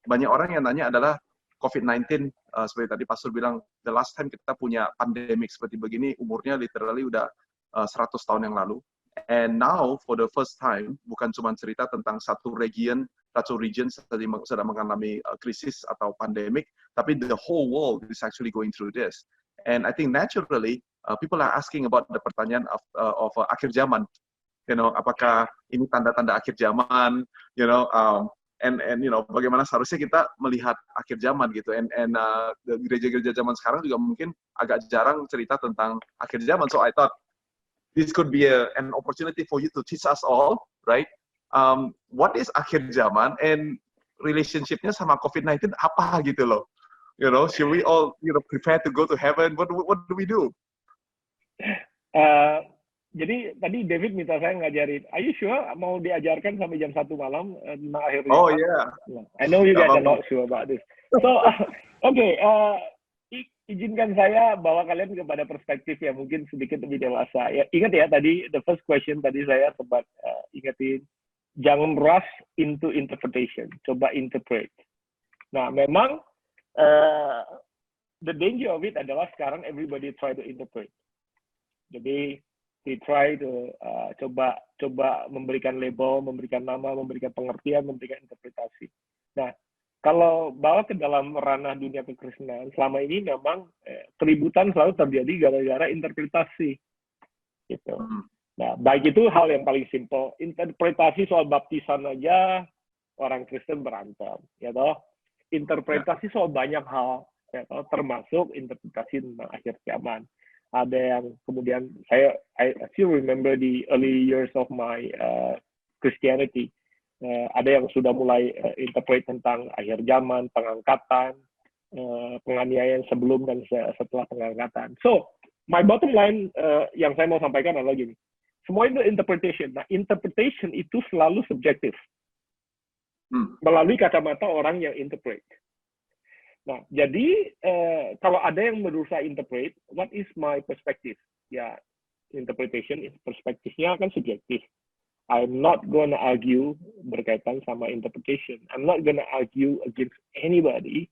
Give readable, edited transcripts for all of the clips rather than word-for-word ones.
banyak orang yang nanya adalah COVID-19, seperti tadi Pastor bilang, the last time kita punya pandemic seperti begini, umurnya literally udah 100 tahun yang lalu. And now, for the first time, bukan cuma cerita tentang satu region sedang mengalami krisis atau pandemic, tapi the whole world is actually going through this. And I think naturally, people are asking about the pertanyaan of akhir zaman. Apakah ini tanda-tanda akhir zaman? And bagaimana seharusnya kita melihat akhir zaman gitu. And gereja-gereja zaman sekarang juga mungkin agak jarang cerita tentang akhir zaman. So I thought this could be an opportunity for you to teach us all, right? What is akhir zaman and relationship-nya sama COVID-19 apa gitu loh? Should we all prepare to go to heaven? What do we do? Jadi tadi David minta saya ngajarin. Are you sure mau diajarkan sampai jam 1 malam tentang akhir zaman? Oh yeah. I know you guys are not sure about this. So okay, izinkan saya bawa kalian kepada perspektif yang mungkin sedikit lebih dewasa. Ya, ingat ya tadi the first question tadi saya sempat ingetin, jangan rush into interpretation. Coba interpret. Nah, memang the danger of it adalah sekarang everybody try to interpret. Jadi they try to coba memberikan label, memberikan nama, memberikan pengertian, memberikan interpretasi. Nah, kalau bawa ke dalam ranah dunia kekristenan, selama ini memang keributan selalu terjadi gara-gara interpretasi. Gitu. Nah, baik itu hal yang paling simpel. Interpretasi soal baptisan aja orang Kristen berantem, ya toh. Interpretasi soal banyak hal, ya toh, termasuk interpretasi tentang akhir zaman. Ada yang kemudian I still remember the early years of my Christianity. Ada yang sudah mulai interpret tentang akhir zaman, pengangkatan, penganiayaan sebelum dan setelah pengangkatan. So, my bottom line yang saya mau sampaikan adalah gini. Semua itu interpretation. Nah, interpretation itu selalu subjektif. Melalui kacamata orang yang interpret. Nah, jadi kalau ada yang berusaha interpret, what is my perspective? Ya, interpretation, perspektifnya kan subjektif. I'm not gonna argue berkaitan sama interpretation. I'm not gonna argue against anybody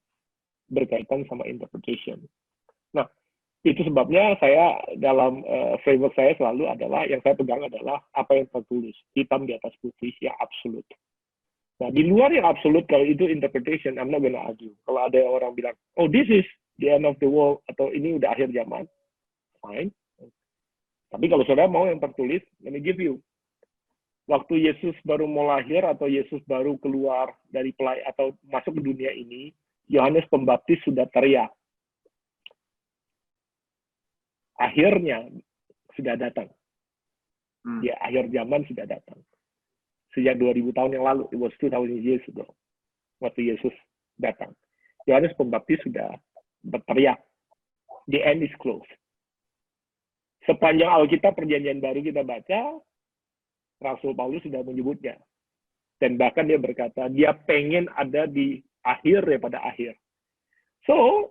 berkaitan sama interpretation. Nah, itu sebabnya saya dalam framework saya selalu adalah, yang saya pegang adalah apa yang tertulis, hitam di atas putih, yang absolut. Nah, di luar yang absolut, kalau itu interpretation, I'm not gonna argue. Kalau ada orang bilang, oh this is the end of the world, atau ini udah akhir zaman, fine. Tapi kalau saudara mau yang tertulis, let me give you. Waktu Yesus baru mau lahir atau Yesus baru keluar dari atau masuk ke dunia ini, Yohanes Pembaptis sudah teriak. Akhirnya sudah datang. Ya, akhir zaman sudah datang. Sejak 2000 tahun yang lalu, it was 2000 years ago, waktu Yesus datang. Yohanes Pembaptis sudah berteriak, the end is close. Sepanjang Alkitab Perjanjian Baru kita baca, Rasul Paulus sudah menyebutnya. Dan bahkan dia berkata, dia pengen ada di akhir daripada akhir. So,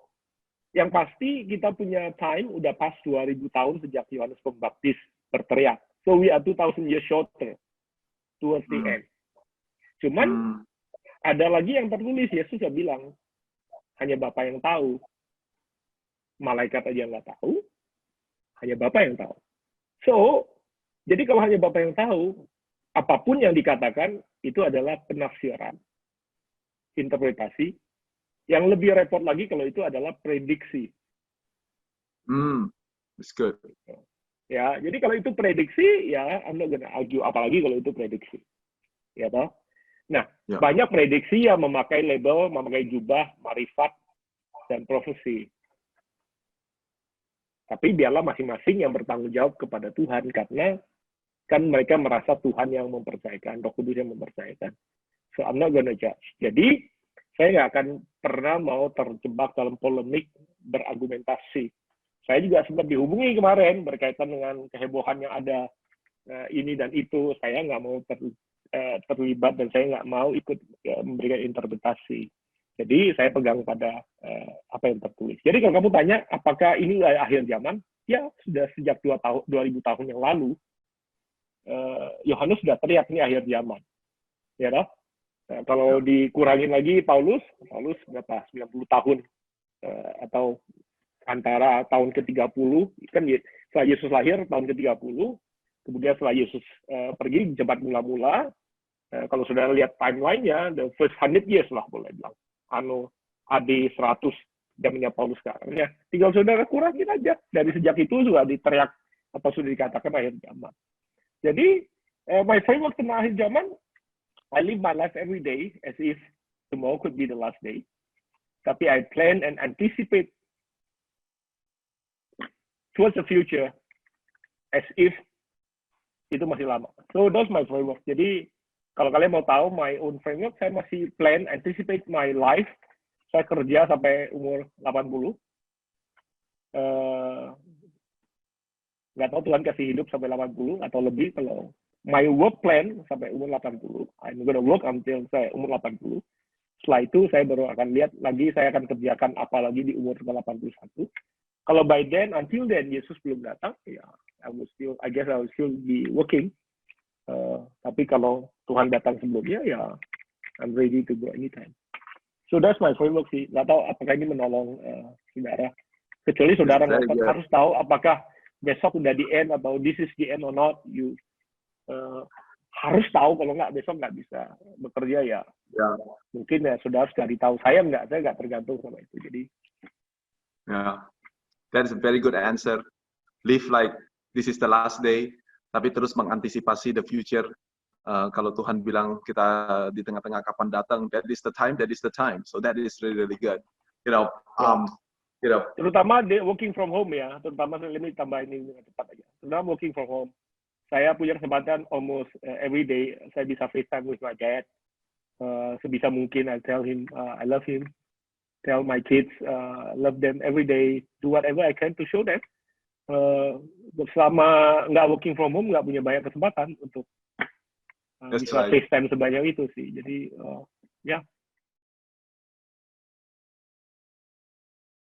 yang pasti kita punya time, udah pas 2000 tahun sejak Yohanes Pembaptis berteriak. So, we are 2000 years shorter towards the end. Cuman, ada lagi yang tertulis, Yesus sudah bilang, hanya Bapa yang tahu. Malaikat aja nggak tahu, hanya Bapa yang tahu. So, jadi kalau hanya Bapak yang tahu, apapun yang dikatakan itu adalah penafsiran, interpretasi. Yang lebih repot lagi kalau itu adalah prediksi. That's good. Ya, jadi kalau itu prediksi, ya I'm not gonna argue, apalagi kalau itu prediksi. Ya toh? Nah, banyak prediksi yang memakai label, memakai jubah, marifat, dan profesi. Tapi biarlah masing-masing yang bertanggung jawab kepada Tuhan, karena kan mereka merasa Tuhan yang mempercayakan, Roh Kudus yang mempercayakan. So I'm not gonna judge. Jadi saya nggak akan pernah mau terjebak dalam polemik berargumentasi. Saya juga sempat dihubungi kemarin berkaitan dengan kehebohan yang ada ini dan itu. Saya nggak mau terlibat dan saya nggak mau ikut memberikan interpretasi. Jadi saya pegang pada apa yang tertulis. Jadi kalau kamu tanya apakah ini akhir zaman, ya sudah sejak 2000 tahun yang lalu. Yohanes sudah teriak ini akhir zaman, ya toh? Kalau dikurangin lagi Paulus berapa? 90 tahun atau antara tahun ke-30 kan setelah Yesus lahir tahun ke-30, kemudian setelah Yesus pergi jebak mula-mula. Kalau saudara lihat timeline-nya, the first 100 years lah boleh bilang. AD 100 zamannya Paulus sekarang. Ya, tinggal saudara kurangin aja. Dari sejak itu sudah diteriak atau sudah dikatakan akhir zaman. Jadi, my framework tentang akhir zaman, I live my life every day as if tomorrow could be the last day. Tapi I plan and anticipate towards the future as if itu masih lama. So that's my framework. Jadi kalau kalian mau tahu my own framework, saya masih plan, anticipate my life. Saya kerja sampai umur 80. Nggak tahu Tuhan kasih hidup sampai 80 atau lebih. Kalau my work plan sampai umur 80. I'm gonna work until saya umur 80. Setelah itu saya baru akan lihat lagi saya akan kerjakan apa lagi di umur 81. Kalau by then, until then, Yesus belum datang, ya, I guess I will still be working. Tapi kalau Tuhan datang sebelumnya, ya, I'm ready to go anytime. So that's my framework sih. Nggak tahu apakah ini menolong saudara. Kecuali saudara harus tahu apakah besok udah di end atau this is the end or not. You harus tahu, kalau nggak besok nggak bisa bekerja ya. Mungkin ya saudara harus cari tahu. Saya nggak tergantung sama itu. Jadi. That is a very good answer. Live like this is the last day, tapi terus mengantisipasi the future. Kalau Tuhan bilang kita di tengah-tengah kapan datang, that is the time. So that is really good. Terutama working from home ya. Terutama saya lebih tambahin ini dengan cepat aja. Terutama working from home. Saya punya kesempatan almost every day. Saya bisa FaceTime with my dad. Sebisa mungkin I tell him I love him. Tell my kids, love them every day, do whatever I can to show them. Selama nggak working from home, nggak punya banyak kesempatan untuk bisa FaceTime sebanyak itu sih. Jadi,